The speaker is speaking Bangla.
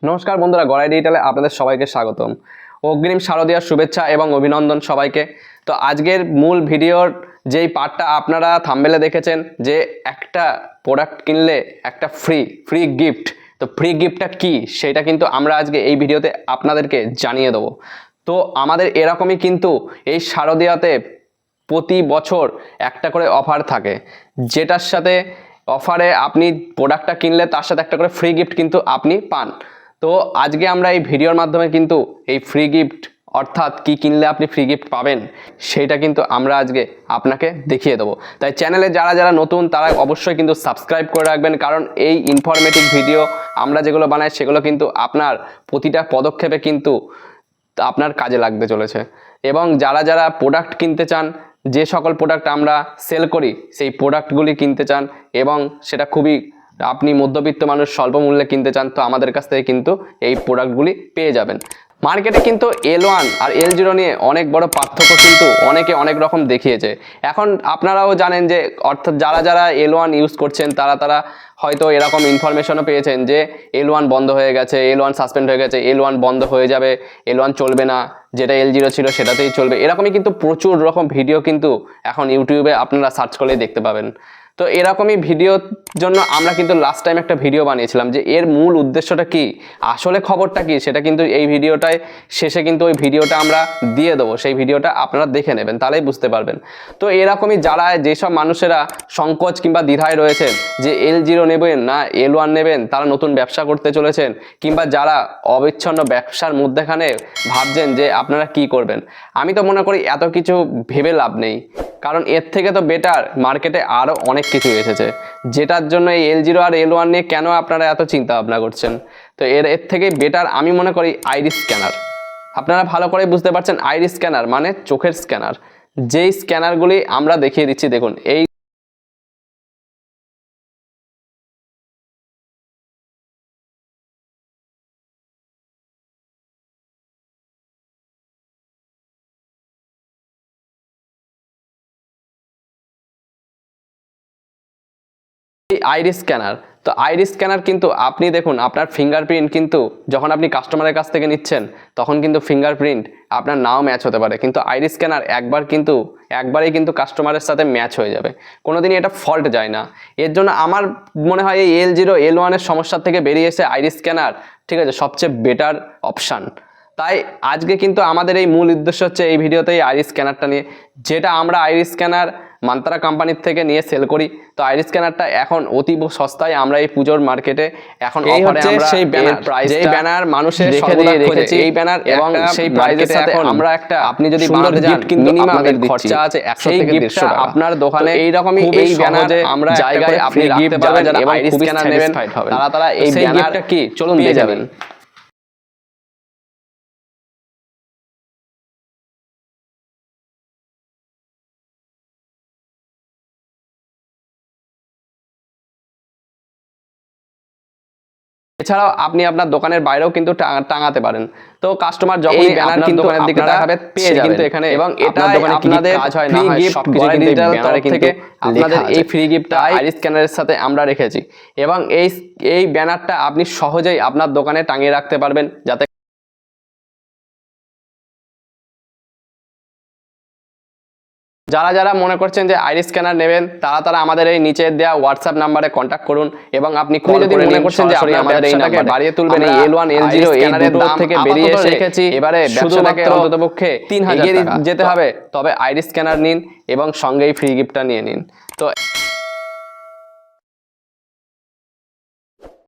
নমস্কার বন্ধুরা, গড়াই ডিজিটালে আপনাদের সবাইকে স্বাগতম। অগ্রিম শারদীয়ার শুভেচ্ছা এবং অভিনন্দন সবাইকে। তো আজকের মূল ভিডিওর যেই পার্টটা আপনারা থাম্বনেলে দেখেছেন যে একটা প্রোডাক্ট কিনলে একটা ফ্রি গিফট, তো ফ্রি গিফটটা কি সেটা কিন্তু আমরা আজকে এই ভিডিওতে আপনাদেরকে জানিয়ে দেবো। তো আমাদের এরকমই কিন্তু এই শারদীয়াতে প্রতি বছর একটা করে অফার থাকে, যেটার সাথে অফারে আপনি প্রোডাক্টটা কিনলে তার সাথে একটা করে ফ্রি গিফট কিন্তু আপনি পান। তো আজকে আমরা এই ভিডিওর মাধ্যমে কিন্তু এই ফ্রি গিফট অর্থাৎ কি কিনলে আপনি ফ্রি গিফট পাবেন সেইটা কিন্তু আমরা আজকে আপনাকে দেখিয়ে দেবো। তাই চ্যানেলে যারা যারা নতুন তারা অবশ্যই কিন্তু সাবস্ক্রাইব করে রাখবেন, কারণ এই ইনফরমেটিভ ভিডিও আমরা যেগুলো বানাই সেগুলো কিন্তু আপনার প্রতিটা পদক্ষেপে কিন্তু আপনার কাজে লাগতে চলেছে। এবং যারা যারা প্রোডাক্ট কিনতে চান, যে সকল প্রোডাক্ট আমরা সেল করি সেই প্রোডাক্টগুলি কিনতে চান এবং সেটা খুবই আপনি মধ্যবিত্ত মানুষ স্বল্প মূল্যে কিনতে চান, তো আমাদের কাছ থেকে কিন্তু এই প্রোডাক্টগুলি পেয়ে যাবেন। মার্কেটে কিন্তু L1 আর L0 নিয়ে অনেক বড় পার্থক্য কিন্তু অনেকে অনেক রকম দেখিয়েছে। এখন আপনারাও জানেন যে অর্থাৎ যারা যারা L1 ইউজ করছেন তারা হয়তো এরকম ইনফরমেশনও পেয়েছেন যে L1 বন্ধ হয়ে গেছে, L1 সাসপেন্ড হয়ে গেছে, L1 বন্ধ হয়ে যাবে, L1 চলবে না, যেটা L0 ছিল সেটাতেই চলবে। এরকমই কিন্তু প্রচুর রকম ভিডিও কিন্তু এখন ইউটিউবে আপনারা সার্চ করলেই দেখতে পাবেন। তো এরকমই ভিডিওর জন্য আমরা কিন্তু লাস্ট টাইম একটা ভিডিও বানিয়েছিলাম যে এর মূল উদ্দেশ্যটা কি, আসলে খবরটা কি, সেটা কিন্তু এই ভিডিওটায় শেষে কিন্তু ওই ভিডিওটা আমরা দিয়ে দেবো। সেই ভিডিওটা আপনারা দেখে নেবেন, তাহলেই বুঝতে পারবেন। তো এরকমই যারা যেসব মানুষেরা সংকোচ কিংবা দ্বিধায় রয়েছেন যে L0 নেবেন না L1 নেবেন, তারা নতুন ব্যবসা করতে চলেছেন, কিংবা যারা অবিচ্ছন্ন ব্যবসার মধ্যেখানে ভাবছেন যে আপনারা কি করবেন, আমি তো মনে করি এত কিছু ভেবে লাভ নেই, কারণ এর থেকে তো বেটার মার্কেটে আরও অনেক কিছু এসেছে, যেটার জন্য এই L0 আর L1 নিয়ে কেন আপনারা এত চিন্তা ভাবনা করছেন। তো এর থেকে বেটার আমি মনে করি আইরিস স্ক্যানার। আপনারা ভালো করে বুঝতে পারছেন, আইরিস স্ক্যানার মানে চোখের স্ক্যানার। যেই স্ক্যানারগুলি আমরা দেখিয়ে দিচ্ছি, দেখুন এই আইরিস স্ক্যানার। তো আইরিস স্ক্যানার কিন্তু আপনি দেখুন আপনার ফিঙ্গারপ্রিন্ট কিন্তু যখন আপনি কাস্টমারের কাছ থেকে নিচ্ছেন তখন কিন্তু ফিঙ্গারপ্রিন্ট আপনার নাও ম্যাচ হতে পারে, কিন্তু আইরিস স্ক্যানার একবারেই কিন্তু কাস্টমারের সাথে ম্যাচ হয়ে যাবে, কোনোদিনই এটা ফল্ট যায় না। এর জন্য আমার মনে হয় এই L0 L1 এর সমস্যার থেকে বেরিয়ে এসে আইরিস স্ক্যানার ঠিক আছে সবচেয়ে বেটার অপশান। তাই আজকে কিন্তু আমাদের এই মূল উদ্দেশ্য হচ্ছে এই ভিডিওতে এই আইরিস স্ক্যানারটা নিয়ে, যেটা আমরা আইরিস স্ক্যানার মান্ত্রা কোম্পানির থেকে নিয়ে সেল করি। তো আইরিস স্ক্যানারটা এখন অতীব সস্তায় আমরা এই পুজোর মার্কেটে এখন অফারে আমরা সেই ব্যানার প্রাইস, যেই ব্যানার মানুষের রেখেছি এই ব্যানার, এবং সেই প্রাইসের সাথে আমরা একটা আপনি যদি বানাতে যান মিনিমাম এর খরচা আছে 100 থেকে 150 টাকা। আপনার দোকানে এই রকমই এই ব্যানার আমরা জায়গায় আপনি রাখতে পারবেন, যারা আইরিস স্ক্যানার নেবেন তারা এই ব্যানারটা কি চলুন দিয়ে যাবেন। এছাড়াও আপনি আপনার দোকানের বাইরেও কিন্তু টাঙাতে পারেন। তো কাস্টমার যখন এই ব্যানার কিন্তু দোকানের দিকে তাকাবে পেয়ে যাবে কিন্তু এখানে, এবং এটা আপনাদের কাজ হয় না হয় সবকিছু কিন্তু ব্যানারে থেকে আপনাদের এই ফ্রি গিফটটা আইরিস স্ক্যানারের সাথে আমরা রেখেছি, এবং এই ব্যানারটা আপনি সহজেই আপনার দোকানে টাঙিয়ে রাখতে পারবেন, যাতে যারা যারা মনে করছেন যে আইরিস স্ক্যানার নেবেন তারা আমাদের এই নিচে দেওয়া হোয়াটসঅ্যাপ নাম্বারে কন্ট্যাক্ট করুন, এবং আপনি যদি মনে করছেন যে আপনি আমাদের এই নাম্বারটাকে বাড়িয়ে তুলবেন, এই L1 L0 স্ক্যানারের দাম থেকে বেরিয়ে এসে রেখেছি, এবারে ব্যবসাটাকে অন্ততপক্ষে 3000 টাকা যেতে হবে, তবে আইরিস স্ক্যানার নিন এবং সঙ্গে এই ফ্রি গিফটটা নিয়ে নিন। তো